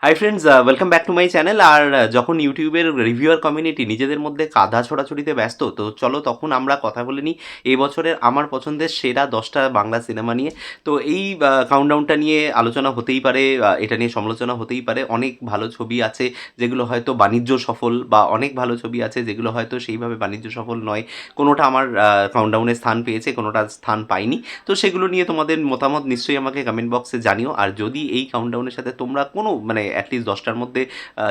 High friends, welcome back to my channel. আর যখন ইউটিউবের রিভিউয়ার কমিউনিটি নিজেদের মধ্যে কাঁধা ছোড়াছুড়িতে ব্যস্ত, তো চলো তখন আমরা কথা বলে নিই এই বছরের আমার পছন্দের সেরা 10টা বাংলা সিনেমা নিয়ে। তো এই কাউন্টডাউনটা নিয়ে আলোচনা হতেই পারে, এটা নিয়ে সমালোচনা হতেই পারে। অনেক ভালো ছবি আছে যেগুলো হয়তো বাণিজ্য সফল, বা অনেক ভালো ছবি আছে যেগুলো হয়তো সেইভাবে বাণিজ্য সফল নয়। কোনোটা আমার কাউন্টডাউনে স্থান পেয়েছে, কোনোটা স্থান পায়নি। তো সেগুলো নিয়ে তোমাদের মতামত নিশ্চয়ই আমাকে কমেন্ট বক্সে জানিও। আর যদি এই কাউন্টডাউনের সাথে তোমরা কোনো অ্যাটলিস্ট 10টার মধ্যে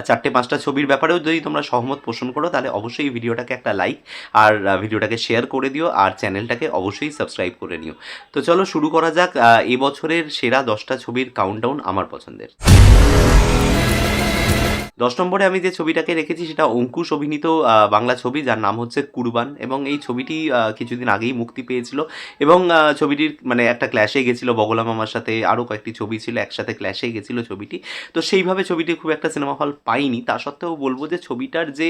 4টে 5টা ছবির ব্যাপারেও যদি তোমরা সহমত পোষণ করো, তাহলে অবশ্যই ভিডিওটাকে একটা লাইক আর ভিডিওটাকে শেয়ার করে দিও, আর চ্যানেলটাকে অবশ্যই সাবস্ক্রাইব করে নিও। তো চলো শুরু করা যাক এবছরের সেরা 10টা ছবির কাউন্টডাউন আমার পছন্দের। 10 নম্বরে আমি যে ছবিটাকে রেখেছি সেটা অঙ্কুশ অভিনীত বাংলা ছবি, যার নাম হচ্ছে কুরবান। এবং এই ছবিটি কিছুদিন আগেই মুক্তি পেয়েছিল, এবং ছবিটির একটা ক্ল্যাশে গেছিলো বগলা মামার সাথে। আরও কয়েকটি ছবি ছিল, একসাথে ক্ল্যাশে গেছিলো ছবিটি। তো সেইভাবে ছবিটি খুব একটা সিনেমা হল পাইনি। তা সত্ত্বেও বলবো যে ছবিটার যে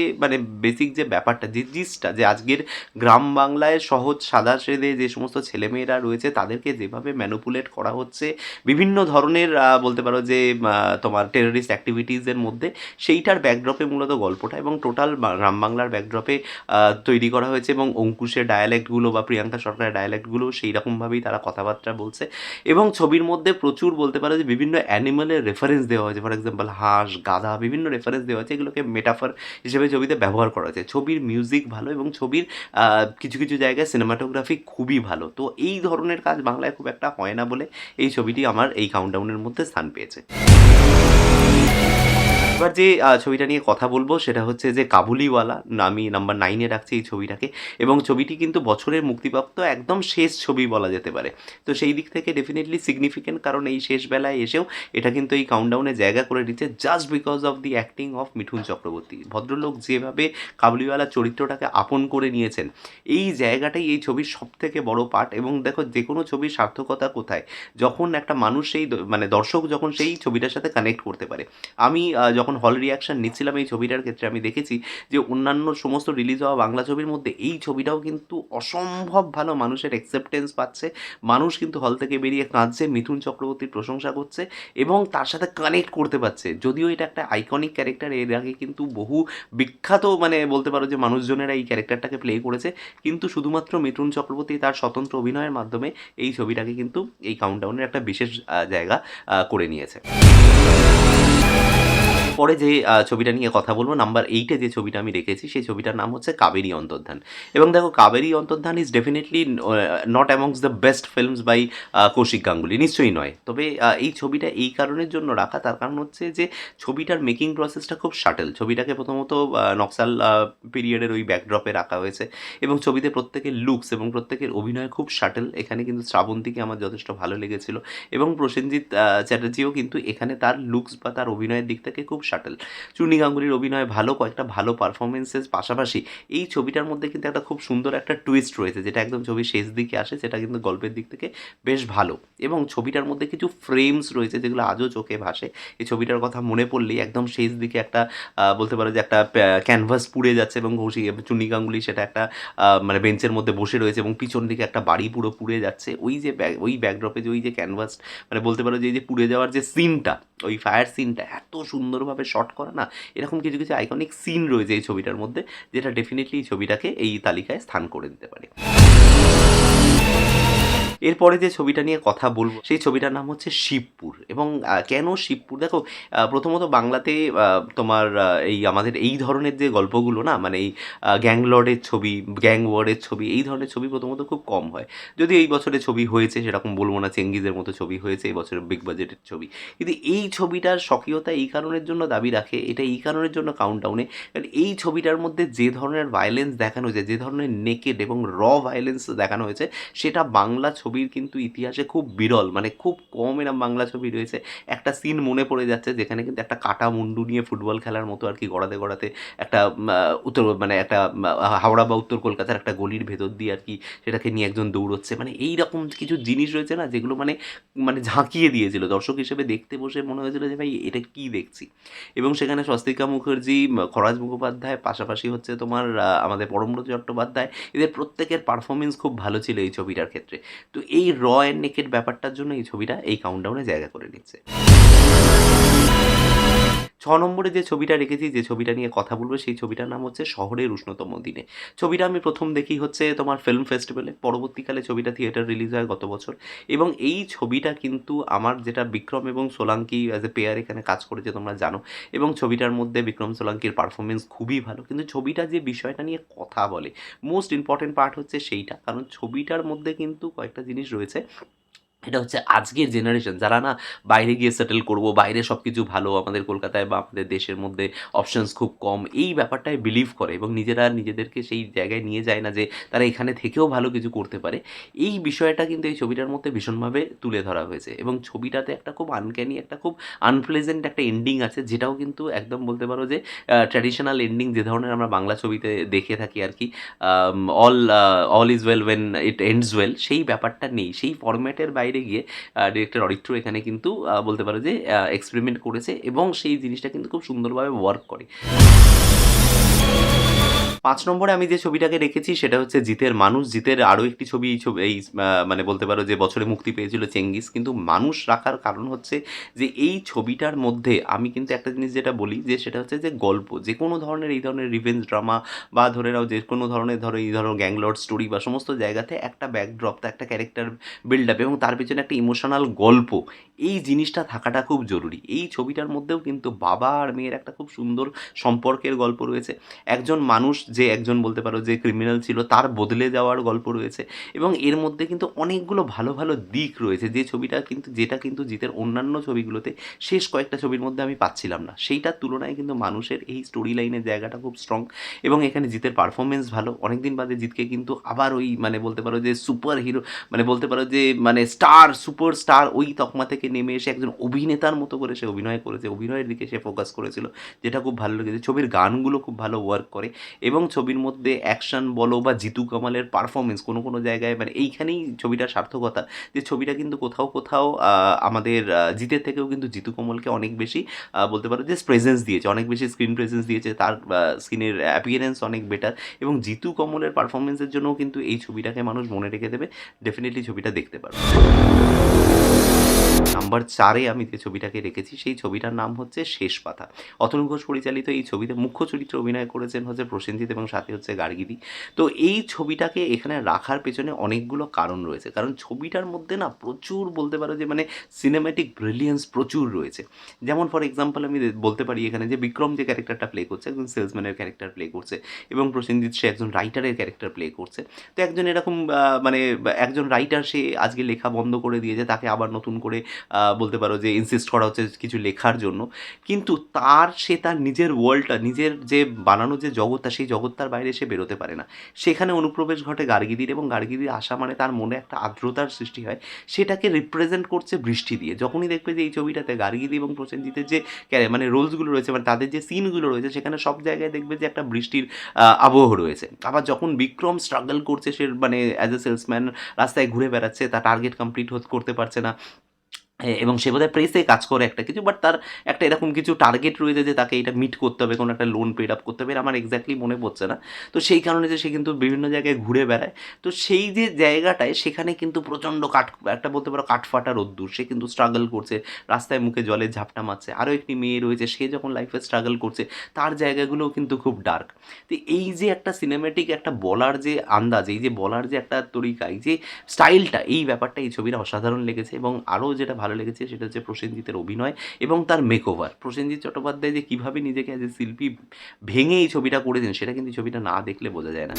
বেসিক যে ব্যাপারটা, যে জিসটা, যে আজকের গ্রাম বাংলায় সহজ সাদাসিধে যে সমস্ত ছেলেমেয়েরা রয়েছে তাদেরকে যেভাবে ম্যানুপুলেট করা হচ্ছে বিভিন্ন ধরনের বলতে পারো যে তোমার টেররিস্ট অ্যাক্টিভিটিসের মধ্যে, সেইটার ব্যাকড্রপে মূলত গল্পটা, এবং টোটাল গ্রাম বাংলার ব্যাকড্রপে তৈরি করা হয়েছে। এবং অঙ্কুশের ডায়ালেক্টগুলো বা প্রিয়াঙ্কা সরকারের ডায়ালেক্টগুলো সেই রকমভাবেই তারা কথাবার্তা বলছে। এবং ছবির মধ্যে প্রচুর বলতে পারো যে বিভিন্ন অ্যানিমালের রেফারেন্স দেওয়া হয়েছে। ফর এক্সাম্পল হাঁস, গাধা, বিভিন্ন রেফারেন্স দেওয়া হয়েছে। এগুলোকে মেটাফার হিসেবে ছবিতে ব্যবহার করা হয়েছে। ছবির মিউজিক ভালো, এবং ছবির কিছু কিছু জায়গায় সিনেমাটোগ্রাফি খুবই ভালো। তো এই ধরনের কাজ বাংলায় খুব একটা হয় না বলে এই ছবিটি আমার এই কাউন্টডাউনের মধ্যে স্থান পেয়েছে। এবার যে ছবিটা নিয়ে কথা বলবো সেটা হচ্ছে যে কাবুলিওয়ালা। আমি নাম্বার 9-এ রাখছি এই ছবিটাকে। এবং ছবিটি কিন্তু বছরের মুক্তিপ্রাপ্ত একদম শেষ ছবি বলা যেতে পারে। তো সেই দিক থেকে ডেফিনেটলি সিগনিফিক্যান্ট, কারণ এই শেষ বেলায় এসেও এটা কিন্তু এই কাউন্টডাউনে জায়গা করে দিচ্ছে just because of the acting of Mithun Chakraborty. ভদ্রলোক যেভাবে কাবুলিওয়ালা চরিত্রটাকে আপন করে নিয়েছেন, এই জায়গাটাই এই ছবির সবথেকে বড় পার্ট। এবং দেখো, যে কোনো ছবির সার্থকতা কোথায়, যখন একটা মানুষ সেই দর্শক যখন সেই ছবিটার সাথে কানেক্ট করতে পারে। আমি যখন হল রিয়াকশান নিচ্ছিলাম এই ছবিটার ক্ষেত্রে, আমি দেখেছি যে অন্যান্য সমস্ত রিলিজ হওয়া বাংলা ছবির মধ্যে এই ছবিটাও কিন্তু অসম্ভব ভালো মানুষের অ্যাকসেপ্টেন্স পাচ্ছে। মানুষ কিন্তু হল থেকে বেরিয়ে কাঁদছে, মিঠুন চক্রবর্তীর প্রশংসা করছে, এবং তার সাথে কানেক্ট করতে পারছে। যদিও এটা একটা আইকনিক ক্যারেক্টার, এর আগে কিন্তু বহু বিখ্যাত বলতে পারো যে মানুষজনেরা এই ক্যারেক্টারটাকে প্লে করেছে, কিন্তু শুধুমাত্র মিঠুন চক্রবর্তী তার স্বতন্ত্র অভিনয়ের মাধ্যমে এই ছবিটাকে কিন্তু এই কাউন্টডাউনের একটা বিশেষ জায়গা করে নিয়েছে। পরে যে ছবিটা নিয়ে কথা বলবো, নাম্বার 8-এ যে ছবিটা আমি রেখেছি সেই ছবিটার নাম হচ্ছে কাবেরী অন্তর্ধান। এবং দেখো, Kaberi Antardhan is definitely not amongst the best films by Kaushik Ganguly, নিশ্চয়ই নয়। তবে এই ছবিটা এই কারণের জন্য রাখা, তার কারণ হচ্ছে যে ছবিটার মেকিং প্রসেসটা খুব শাটেল। ছবিটাকে প্রথমত নকশাল পিরিয়ডের ওই ব্যাকড্রপে রাখা হয়েছে, এবং ছবিতে প্রত্যেকের লুকস এবং প্রত্যেকের অভিনয় খুব শাটেল। এখানে কিন্তু শ্রাবন্তীকে আমার যথেষ্ট ভালো লেগেছিল, এবং প্রসেনজিৎ চ্যাটার্জিও কিন্তু এখানে তার লুকস বা তার অভিনয়ের দিক থেকে খুব শাটেল। চুনি গাঙ্গুলির অভিনয় ভালো, কয়েকটা ভালো পারফরমেন্সেস পাশাপাশি এই ছবিটার মধ্যে কিন্তু একটা খুব সুন্দর একটা টুইস্ট রয়েছে, যেটা একদম ছবির শেষ দিকে আসে, সেটা কিন্তু গল্পের দিক থেকে বেশ ভালো। এবং ছবিটার মধ্যে কিছু ফ্রেমস রয়েছে যেগুলো আজও চোখে ভাসে। এই ছবিটার কথা মনে পড়লেই একদম শেষ দিকে একটা বলতে পারো যে একটা ক্যানভাস পুড়ে যাচ্ছে, এবং চুনি গাঙ্গুলি সেটা একটা বেঞ্চের মধ্যে বসে রয়েছে, এবং পিছন দিকে একটা বাড়ি পুরো পুড়ে যাচ্ছে। ওই ব্যাকড্রপে যে ওই যে ক্যানভাস, বলতে পারো যে এই যে পুড়ে যাওয়ার যে সিনটা, ওই ফায়ার সিনটা এত সুন্দরভাবে শট করা না। এরকম কিছু কিছু আইকনিক সিন রয়েছে এই ছবিটার মধ্যে, যেটা ডেফিনেটলি এই ছবিটাকে এই তালিকায় স্থান করে দিতে পারে। এরপরে যে ছবিটা নিয়ে কথা বলবো সেই ছবিটার নাম হচ্ছে শিবপুর। এবং কেন শিবপুর, দেখো, প্রথমত বাংলাতে তোমার এই আমাদের এই ধরনের যে গল্পগুলো না, এই গ্যাংলর্ডের ছবি, গ্যাং ওয়ারের ছবি, এই ধরনের ছবি প্রথমত খুব কম হয়। যদি এই বছরে ছবি হয়েছে, সেরকম বলবো না, চেঙ্গিজের মতো ছবি হয়েছে এই বছরের বিগ বাজেটের ছবি, কিন্তু এই ছবিটার স্বকীয়তা এই কারণের জন্য দাবি রাখে, এটা এই কারণের জন্য কাউন্টডাউনে, কারণ এই ছবিটার মধ্যে যে ধরনের ভায়োলেন্স দেখানো হয়েছে, যে ধরনের নেকেড এবং ভায়োলেন্স দেখানো হয়েছে, সেটা বাংলা ছবির কিন্তু ইতিহাসে খুব বিরল। খুব কম এরম বাংলা ছবি রয়েছে। একটা সিন মনে পড়ে যাচ্ছে যেখানে কিন্তু একটা কাটা মুন্ডু নিয়ে ফুটবল খেলার মতো আর কি গড়াতে গড়াতে একটা উত্তর একটা হাওড়া বা উত্তর কলকাতার একটা গলির ভেতর দিয়ে আর কি সেটাকে নিয়ে একজন দৌড়চ্ছে। এই রকম কিছু জিনিস রয়েছে না, যেগুলো ঝাঁকিয়ে দিয়েছিল দর্শক হিসেবে। দেখতে বসে মনে হয়েছিল যে ভাই এটা কী দেখছি। এবং সেখানে স্বস্তিকা মুখার্জি, খরাজ মুখোপাধ্যায়, পাশাপাশি হচ্ছে তোমার আমাদের পরমব্রত চট্টোপাধ্যায়, এদের প্রত্যেকের পারফরমেন্স খুব ভালো ছিল এই ছবিটার ক্ষেত্রে। তো এই অ্যান্ড নেকেড ব্যাপারটার জন্য এই ছবিটা এই কাউন্টডাউনে জায়গা করে নিচ্ছে। নম্বরে যে ছবিটা রেখেছি, যে ছবিটা নিয়ে কথা বলবো, সেই ছবিটার নাম হচ্ছে 'শহরের উষ্ণতম দিনে'। ছবিটা আমি প্রথম দেখি হচ্ছে তোমার ফিল্ম ফেস্টিভ্যালে। পরবর্তীকালে ছবিটা থিয়েটার রিলিজ হয় গত বছর এবং এই ছবিটা কিন্তু আমার যেটা বিক্রম এবং সোলাঙ্কি অ্যাজ এ পেয়ার এখানে কাজ করেছে তোমরা জানো এবং ছবিটার মধ্যে বিক্রম সোলাঙ্কির পারফরমেন্স খুবই ভালো। কিন্তু ছবিটা যে বিষয়টা নিয়ে কথা বলে, মোস্ট ইম্পর্টেন্ট পার্ট হচ্ছে সেইটা। কারণ ছবিটার মধ্যে কিন্তু কয়েকটা জিনিস রয়েছে, এটা হচ্ছে আজকের জেনারেশন যারা না বাইরে গিয়ে সেটেল করব, বাইরে সব কিছু ভালো, আমাদের কলকাতায় বা আমাদের দেশের মধ্যে অপশনস খুব কম, এই ব্যাপারটায় বিলিভ করে এবং নিজেরা নিজেদেরকে সেই জায়গায় নিয়ে যায় না যে তারা এখানে থেকেও ভালো কিছু করতে পারে। এই বিষয়টা কিন্তু এই ছবিটার মধ্যে ভীষণভাবে তুলে ধরা হয়েছে এবং ছবিটাতে একটা খুব আনক্যানি, একটা খুব আনপ্লেজেন্ট একটা এন্ডিং আছে, যেটাও কিন্তু একদম বলতে পারো যে ট্র্যাডিশনাল এন্ডিং যে ধরনের আমরা বাংলা ছবিতে দেখে থাকি আর কি, all all is well when it ends well, সেই ব্যাপারটা নেই। সেই ফরম্যাটের বাইরে গিয়ে ডিরেক্টর অরিত্র এখানে কিন্তু বলতে পারো যে এক্সপেরিমেন্ট করেছে এবং সেই জিনিসটা কিন্তু খুব সুন্দরভাবে ওয়ার্ক করে। ৫ নম্বরে আমি যে ছবিটাকে রেখেছি সেটা হচ্ছে জিতের 'মানুষ'। জিতের আরও একটি ছবি মানে বলতে পারো যে বছরে মুক্তি পেয়েছিল 'চেঙ্গিস'। কিন্তু 'মানুষ' রাখার কারণ হচ্ছে যে এই ছবিটার মধ্যে আমি কিন্তু একটা জিনিস যেটা বলি যে সেটা হচ্ছে যে গল্প, যেকোনো ধরনের এই ধরনের রিভেঞ্জ ড্রামা বা ধরে নাও যেকোনো ধরনের ধরো এই ধরো গ্যাংলর্ড স্টোরি বা সমস্ত জায়গাতে একটা ব্যাকড্রপ, একটা ক্যারেক্টার বিল্ড আপ এবং তার পেছনে একটা ইমোশনাল গল্প, এই জিনিসটা থাকাটা খুব জরুরি। এই ছবিটার মধ্যেও কিন্তু বাবা আর মেয়ের একটা খুব সুন্দর সম্পর্কের গল্প রয়েছে। একজন মানুষ যে একজন বলতে পারো যে ক্রিমিনাল ছিল তার বদলে যাওয়ার গল্প রয়েছে এবং এর মধ্যে কিন্তু অনেকগুলো ভালো ভালো দিক রয়েছে, যে ছবিটা কিন্তু যেটা কিন্তু জিতের অন্যান্য ছবিগুলোতে শেষ কয়েকটা ছবির মধ্যে আমি পাচ্ছিলাম না। সেইটার তুলনায় কিন্তু মানুষের এই স্টোরি লাইনের জায়গাটা খুব স্ট্রং এবং এখানে জিতের পারফরমেন্স ভালো। অনেকদিন বাদে জিতকে কিন্তু আবার ওই মানে বলতে পারো যে সুপার হিরো, মানে বলতে পারো যে মানে স্টার, সুপার স্টার ওই তকমা থেকে নেমে এসে একজন অভিনেতার মতো করে সে অভিনয় করেছে, অভিনয়ের দিকে সে ফোকাস করেছিল, যেটা খুব ভালো লেগেছে। ছবির গানগুলো খুব ভালো ওয়ার্ক করে এবং ছবির মধ্যে অ্যাকশন বলো বা জিতু কামালের পারফরমেন্স কোনো কোনো জায়গায় মানে এইখানেই ছবিটার সার্থকতা, যে ছবিটা কিন্তু কোথাও কোথাও আমাদের জিতের থেকেও কিন্তু জিতু কমলকে অনেক বেশি বলতে পারো যে প্রেজেন্স দিয়েছে, অনেক বেশি স্ক্রিন প্রেজেন্স দিয়েছে, তার স্ক্রিনের অ্যাপিয়ারেন্স অনেক বেটার এবং জিতু কমলের পারফরমেন্সের জন্যও কিন্তু এই ছবিটাকে মানুষ মনে রেখে দেবে। ডেফিনেটলি ছবিটা দেখতে পারবে। নাম্বার 4-এ আমি যে ছবিটাকে রেখেছি সেই ছবিটার নাম হচ্ছে 'শেষ পাথা'। অতনু ঘোষ পরিচালিত এই ছবিতে মুখ্য চরিত্রে অভিনয় করেছেন হচ্ছে প্রসেনজিৎ এবং সাথে হচ্ছে গার্গীদি। তো এই ছবিটাকে এখানে রাখার পেছনে অনেকগুলো কারণ রয়েছে। কারণ ছবিটার মধ্যে না প্রচুর বলতে পারো যে মানে সিনেম্যাটিক ব্রিলিয়ান্স প্রচুর রয়েছে। যেমন ফর এক্সাম্পল আমি বলতে পারি এখানে যে বিক্রম যে ক্যারেক্টারটা প্লে করছে একজন সেলসম্যানের ক্যারেক্টার প্লে করছে এবং প্রসেনজিৎ সে একজন রাইটারের ক্যারেক্টার প্লে করছে। তো একজন এরকম মানে একজন রাইটার সে আজকে লেখা বন্ধ করে দিয়েছে, তাকে আবার নতুন করে বলতে পারো যে ইনসিস্ট করা হচ্ছে কিছু লেখার জন্য। কিন্তু সে তার নিজের ওয়ার্ল্ডটা, নিজের যে বানানো যে জগৎটা, সেই জগৎটার বাইরে সে বেরোতে পারে না। সেখানে অনুপ্রবেশ ঘটে গার্গীদির এবং গার্গীদির আসা মানে তার মনে একটা আর্দ্রতার সৃষ্টি হয়। সেটাকে রিপ্রেজেন্ট করছে বৃষ্টি দিয়ে। যখনই দেখবে যে এই ছবিটাতে গার্গীদি এবং প্রসেনজিতের যে মানে রোলসগুলো রয়েছে, মানে তাদের যে সিনগুলো রয়েছে, সেখানে সব জায়গায় দেখবে যে একটা বৃষ্টির আবহ রয়েছে। আবার যখন বিক্রম স্ট্রাগল করছে, সে মানে অ্যাজ এ সেলসম্যান রাস্তায় ঘুরে বেড়াচ্ছে, তার টার্গেট কমপ্লিট করতে পারছে না। এবং সে বোধহয় প্রেসে কাজ করে একটা কিছু, বাট তার একটা এরকম কিছু টার্গেট রয়েছে যে তাকে এটা মিট করতে হবে, কোনো একটা লোন পেড আপ করতে হবে, আমার এক্স্যাক্টলি মনে পড়ছে না। তো সেই কারণে যে সে কিন্তু বিভিন্ন জায়গায় ঘুরে বেড়ায়। তো সেই যে জায়গাটায় সেখানে কিন্তু প্রচণ্ড একটা বলতে পারো কাঠফাটা রোদ্দুর, সে কিন্তু স্ট্রাগল করছে, রাস্তায় মুখে জলের ঝাপটা মারছে। আরও একটি মেয়ে রয়েছে, সে যখন লাইফে স্ট্রাগল করছে তার জায়গাগুলোও কিন্তু খুব ডার্ক। তো এই যে একটা সিনেমেটিক একটা বলার যে আন্দাজ, এই যে বলার যে একটা তরিকা, এই যে স্টাইলটা, এই ব্যাপারটা এই ছবিটা অসাধারণ লেগেছে এবং আরও যেটা ভালো লেগেছে সেটা হচ্ছে প্রসেনজিতের অভিনয় এবং তার মেকওভার। প্রসেনজিৎ চট্টোপাধ্যায় যে কীভাবে নিজেকে অ্যাজ এ শিল্পী ভেঙে এই ছবিটা করেছেন সেটা কিন্তু এই ছবিটা না দেখলে বোঝা যায় না।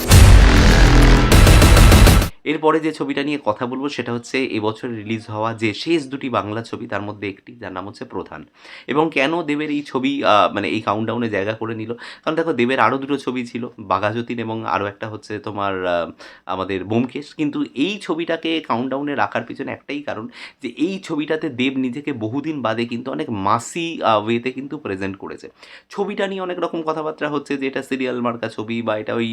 এরপরে যে ছবিটা নিয়ে কথা বলবো সেটা হচ্ছে এবছর রিলিজ হওয়া যে শেষ দুটি বাংলা ছবি তার মধ্যে একটি, যার নাম হচ্ছে 'প্রধান'। এবং কেন দেবের এই ছবি মানে এই কাউন্টডাউনে জায়গা করে নিল, কারণ দেখো দেবের আরও দুটো ছবি ছিল, 'বাঘাযতীন' এবং আরও একটা হচ্ছে তোমার আমাদের 'ব্যোমকেশ'। কিন্তু এই ছবিটাকে কাউন্টডাউনে রাখার পিছনে একটাই কারণ, যে এই ছবিটাতে দেব নিজেকে বহুদিন বাদে কিন্তু অনেক মাসি ওয়েতে কিন্তু প্রেজেন্ট করেছে। ছবিটা নিয়ে অনেক রকম কথাবার্তা হচ্ছে যে এটা সিরিয়াল মার্কা ছবি বা এটা ওই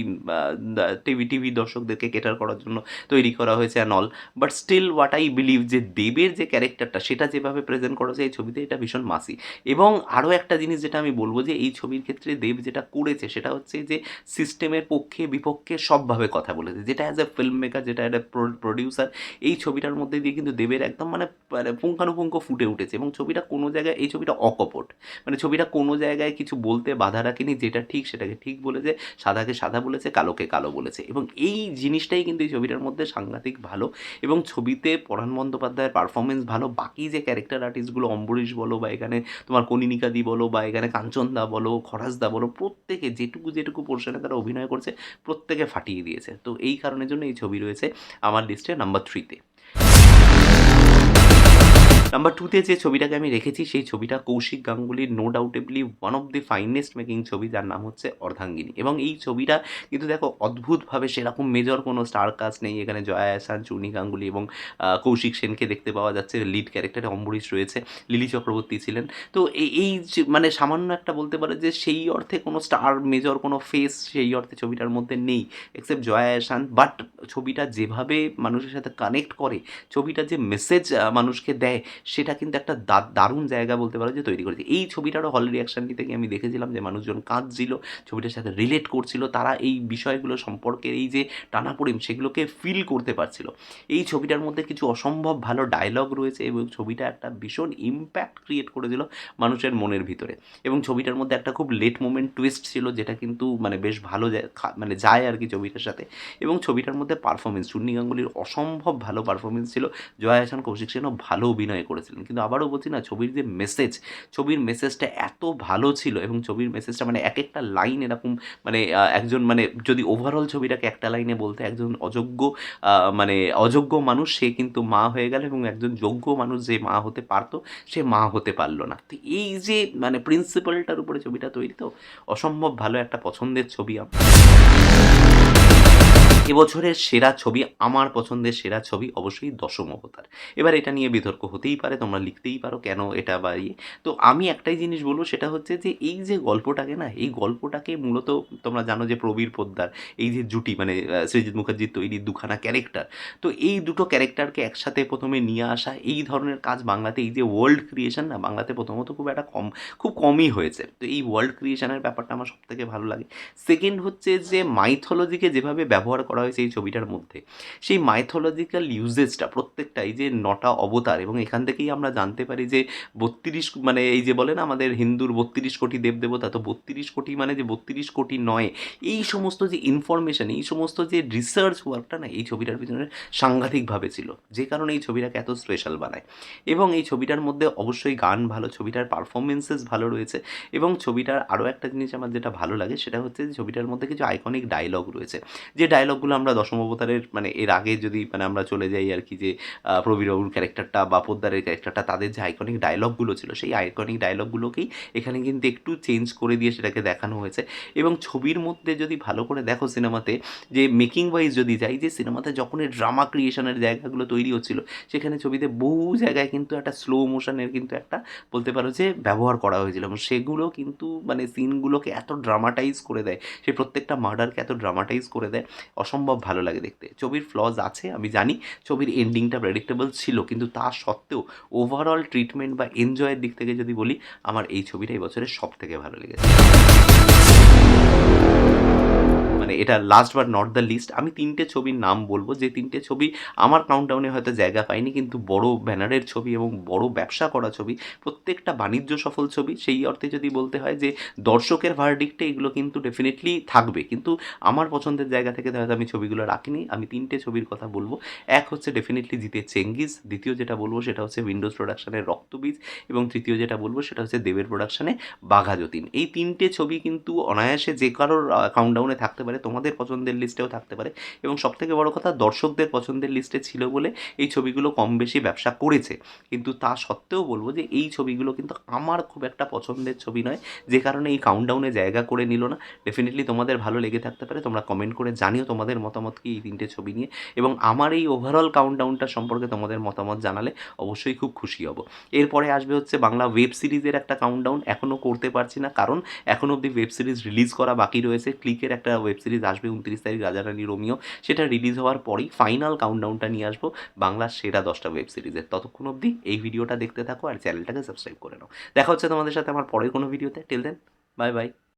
টিভি দর্শকদেরকে ক্যাটার করার জন্য তৈরি করা হয়েছে and all, but still what I believe যে দেবের যে ক্যারেক্টারটা সেটা যেভাবে প্রেজেন্ট করা হয়েছে এই ছবিতে, এটা ভীষণ মাসি। এবং আরও একটা জিনিস যেটা আমি বলবো যে এই ছবির ক্ষেত্রে দেব যেটা করেছে সেটা হচ্ছে যে সিস্টেমের পক্ষে বিপক্ষে সবভাবে কথা বলেছে, যেটা অ্যাজ এ ফিল্ম মেকার, যেটা একটা প্রডিউসার, এই ছবিটার মধ্যে দিয়ে কিন্তু দেবের একদম মানে পুঙ্খানুপুঙ্খ ফুটে উঠেছে। এবং ছবিটা কোনো জায়গায়, এই ছবিটা অকপট, মানে ছবিটা কোনো জায়গায় কিছু বলতে বাধা রাখেনি, যেটা ঠিক সেটাকে ঠিক বলেছে, সাদাকে সাদা বলেছে, কালোকে কালো বলেছে। এবং এই জিনিসটাই কিন্তু এই ছবিটার মধ্যে সাংঘাতিক ভালো। এবং ছবিতে পরাণ বন্দ্যোপাধ্যায়ের পারফরমেন্স ভালো, বাকি যে ক্যারেক্টার আর্টিস্টগুলো, অম্বরীশ বলো বা এখানে তোমার কনিনিকাদি বলো বা এখানে কাঞ্চনদা বলো, খরাজদা বলো, প্রত্যেকে যেটুকু যেটুকু পোর্শনে তারা অভিনয় করছে প্রত্যেকে ফাটিয়ে দিয়েছে। তো এই কারণের জন্য এই ছবি রয়েছে আমার লিস্টে নাম্বার 3-তে। নাম্বার 2-তে যে ছবিটাকে আমি রেখেছি সেই ছবিটা কৌশিক গাঙ্গুলির no doubtably one of the finest making ছবি, যার নাম হচ্ছে অর্ধাঙ্গিনী। এবং এই ছবিটা কিন্তু দেখো অদ্ভুতভাবে সেরকম মেজর কোনো স্টার কাস্ট নেই এখানে, জয়া আহসান, চূর্ণী গাঙ্গুলি এবং কৌশিক সেনকে দেখতে পাওয়া যাচ্ছে। লিড ক্যারেক্টারে অম্বরীশ রয়েছে, লিলি চক্রবর্তী ছিলেন। তো এই যে মানে সামান্য একটা বলতে পারে যে সেই অর্থে কোনো স্টার মেজর কোনো ফেস সেই অর্থে ছবিটার মধ্যে নেই এক্সেপ্ট জয়া আহসান। বাট ছবিটা যেভাবে মানুষের সাথে কানেক্ট করে, ছবিটা যে মেসেজ মানুষকে দেয়, সেটা কিন্তু একটা দারুণ জায়গা বলতে পারো যে তৈরি করেছে। এই ছবিটারও হল রিয়াকশানটি থেকে আমি দেখেছিলাম যে মানুষজন কাঁদছিল, ছবিটার সাথে রিলেট করছিল, তারা এই বিষয়গুলো সম্পর্কে এই যে টানাপোড়েন সেগুলোকে ফিল করতে পারছিল। এই ছবিটার মধ্যে কিছু অসম্ভব ভালো ডায়লগ রয়েছে এবং ছবিটা একটা ভীষণ ইম্প্যাক্ট ক্রিয়েট করেছিল মানুষের মনের ভিতরে। এবং ছবিটার মধ্যে একটা খুব লেট মোমেন্ট টুইস্ট ছিল, যেটা কিন্তু মানে বেশ ভালো যায়, মানে যায় আর কি ছবিটার সাথে। এবং ছবিটার মধ্যে পারফরমেন্স, চূর্ণী গাঙ্গুলির অসম্ভব ভালো পারফরমেন্স ছিল, জয়া আহসান, কৌশিক সেনও ভালো অভিনয় করেছিলেন। কিন্তু আবারও বলছি না, ছবির যে মেসেজ, ছবির মেসেজটা এত ভালো ছিল এবং ছবির মেসেজটা মানে এক একটা লাইন এরকম, মানে একজন মানে যদি ওভারঅল ছবিটাকে একটা লাইনে বলতে, একজন অযোগ্য মানে অযোগ্য মানুষ সে কিন্তু মা হয়ে গেল এবং একজন যোগ্য মানুষ যে মা হতে পারতো সে মা হতে পারলো না। তো এই যে মানে প্রিন্সিপালটার উপরে ছবিটা তৈরি, তো অসম্ভব ভালো একটা পছন্দের ছবি আমার। এবছরের সেরা ছবি, আমার পছন্দের সেরা ছবি অবশ্যই দশম অবতার। এবার এটা নিয়ে বিতর্ক হতেই পারে, তোমরা লিখতেই পারো কেন এটা বা ইয়ে। তো আমি একটাই জিনিস বলবো, সেটা হচ্ছে যে এই যে গল্পটাকে না, এই গল্পটাকে মূলত তোমরা জানো যে প্রবীর পোদ্দার এই যে জুটি, মানে সৃজিত মুখার্জির তৈরি দুখানা ক্যারেক্টার, তো এই দুটো ক্যারেক্টারকে একসাথে প্রথমে নিয়ে আসা, এই ধরনের কাজ বাংলাতে, এই যে ওয়ার্ল্ড ক্রিয়েশন না, বাংলাতে প্রথমত খুব কমই হয়েছে। তো এই ওয়ার্ল্ড ক্রিয়েশনের ব্যাপারটা আমার সবথেকে ভালো লাগে। সেকেন্ড হচ্ছে যে মাইথোলজিকে যেভাবে ব্যবহার করা হয়েছে এই ছবিটার মধ্যে, সেই মাইথোলজিক্যাল ইউজেসটা প্রত্যেকটা, এই যে 9টা অবতার, এবং এখান থেকেই আমরা জানতে পারি যে 32 মানে এই যে বলে না আমাদের হিন্দুর 32 কোটি দেবদেবতা, তো 32 কোটি মানে যে 32 কোটি নয়, এই সমস্ত যে ইনফরমেশন, এই সমস্ত যে রিসার্চ ওয়ার্কটা না এই ছবিটার পিছনে সাংঘাতিকভাবে ছিল, যে কারণে এই ছবিটাকে এত স্পেশাল বানায়। এবং এই ছবিটার মধ্যে অবশ্যই গান ভালো, ছবিটার পারফরমেন্সেস ভালো রয়েছে। এবং ছবিটার আরও একটা জিনিস আমার যেটা ভালো লাগে সেটা হচ্ছে যে ছবিটার মধ্যে কিছু আইকনিক ডায়লগ রয়েছে, যে ডায়লগগুলো আমরা দশম অবতারের মানে এর আগে যদি মানে আমরা চলে যাই আর কি, যে প্রবীরবাবুর ক্যারেক্টারটা বা পোদ্দারের ক্যারেক্টারটা, তাদের যে আইকনিক ডায়লগগুলো ছিল সেই আইকনিক ডায়লগগুলোকেই এখানে কিন্তু একটু চেঞ্জ করে দিয়ে সেটাকে দেখানো হয়েছে। এবং ছবির মধ্যে যদি ভালো করে দেখো সিনেমাতে, যে মেকিং ওয়াইজ যদি যাই, যে সিনেমাতে যখন এই ড্রামা ক্রিয়েশনের জায়গাগুলো তৈরি হচ্ছিল, সেখানে ছবিতে বহু জায়গায় কিন্তু একটা স্লো মোশনের কিন্তু একটা বলতে পারো যে ব্যবহার করা হয়েছিল, এবং সেগুলো কিন্তু মানে সিনগুলোকে এত ড্রামাটাইজ করে দেয়, সেই প্রত্যেকটা মার্ডারকে এত ড্রামাটাইজ করে দেয়, অসম্ভব ভালো লাগে দেখতে। ছবির ফ্লজ আছে আমি জানি, ছবির এন্ডিংটা প্রেডিক্টেবল ছিল, কিন্তু তা সত্ত্বেও ওভারঅল ট্রিটমেন্ট বা এনজয়ের দিক থেকে যদি বলি, আমার এই ছবিটা এই বছরের সবথেকে ভালো লেগেছে। মানে এটা last but not the least, আমি 3টে ছবির নাম বলবো, যে 3টে ছবি আমার কাউন্টডাউনে হয়তো জায়গা পায়নি, কিন্তু বড় ব্যানারের ছবি এবং বড় ব্যবসা করা ছবি, প্রত্যেকটা বাণিজ্য সফল ছবি। সেই অর্থে যদি বলতে হয় যে দর্শকের ভার্ডিক্টে এগুলো কিন্তু ডেফিনেটলি থাকবে, কিন্তু আমার পছন্দের জায়গা থেকে হয়তো আমি ছবিগুলো রাখিনি। আমি 3টে ছবির কথা বলবো। এক হচ্ছে ডেফিনেটলি জিতে চেঙ্গিজ, দ্বিতীয় যেটা বলবো সেটা হচ্ছে উইন্ডোজ প্রোডাকশনের রক্তবীজ, এবং তৃতীয় যেটা বলবো সেটা হচ্ছে দেবের প্রোডাকশনে বাঘা যতীন। এই 3টে ছবি কিন্তু অনায়াসে যে কারোর কাউন্টডাউনে থাকতে পারে, তোমাদের পছন্দের লিস্টেও থাকতে পারে, এবং সবথেকে বড় কথা দর্শকদের পছন্দের লিস্টে ছিল বলে এই ছবিগুলো কম বেশি ব্যবসা করেছে। কিন্তু তা সত্ত্বেও বলবো যে এই ছবিগুলো কিন্তু আমার খুব একটা পছন্দের ছবি নয়, যে কারণে এই কাউন্টডাউনে জায়গা করে নিল না। ডেফিনেটলি তোমাদের ভালো লেগে থাকতে পারে, তোমরা কমেন্ট করে জানিও তোমাদের মতামত কি এই 3টে ছবি নিয়ে, এবং আমার এই ওভারঅল কাউন্টডাউনটা সম্পর্কে তোমাদের মতামত জানালে অবশ্যই খুব খুশি হব। এরপরে আসবে হচ্ছে বাংলা ওয়েব সিরিজের একটা কাউন্টডাউন, এখনও করতে পারছি না কারণ এখনও অবধি ওয়েব সিরিজ রিলিজ করা বাকি রয়েছে। ক্লিকের একটা ওয়েব সিরিজ আসবে 29 তারিখ, রাজা রানী রোমিও, সেটা রিলিজ হওয়ার পরেই ফাইনাল কাউন্টডাউনটা নিয়ে আসবো বাংলার সেরা 10টা ওয়েব সিরিজের। ততক্ষণ অবধি এই ভিডিওটা দেখতে থাকো আর চ্যানেলটাকে সাবস্ক্রাইব করে নাও। দেখা হচ্ছে তোমাদের সাথে আমার পরের কোনো ভিডিওতে। Till then, bye by.